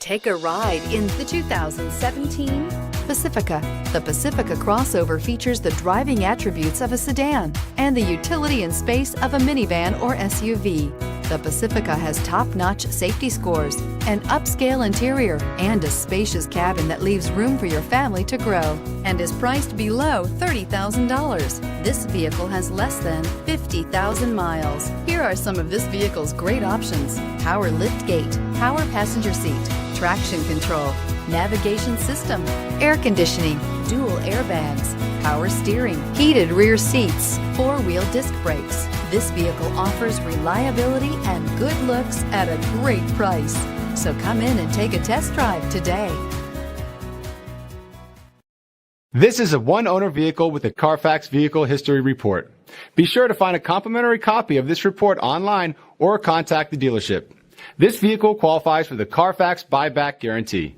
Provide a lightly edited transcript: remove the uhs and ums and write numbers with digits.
Take a ride in the 2017 Pacifica. The Pacifica crossover features the driving attributes of a sedan and the utility and space of a minivan or SUV. The Pacifica has top-notch safety scores, an upscale interior, and a spacious cabin that leaves room for your family to grow, and is priced below $30,000. This vehicle has less than 50,000 miles. Here are some of this vehicle's great options: power liftgate, power passenger seat, traction control, navigation system, air conditioning, dual airbags, power steering, heated rear seats, four-wheel disc brakes. This vehicle offers reliability and good looks at a great price. So come in and take a test drive today. This is a one-owner vehicle with a Carfax Vehicle History Report. Be sure to find a complimentary copy of this report online or contact the dealership. This vehicle qualifies for the Carfax Buyback Guarantee.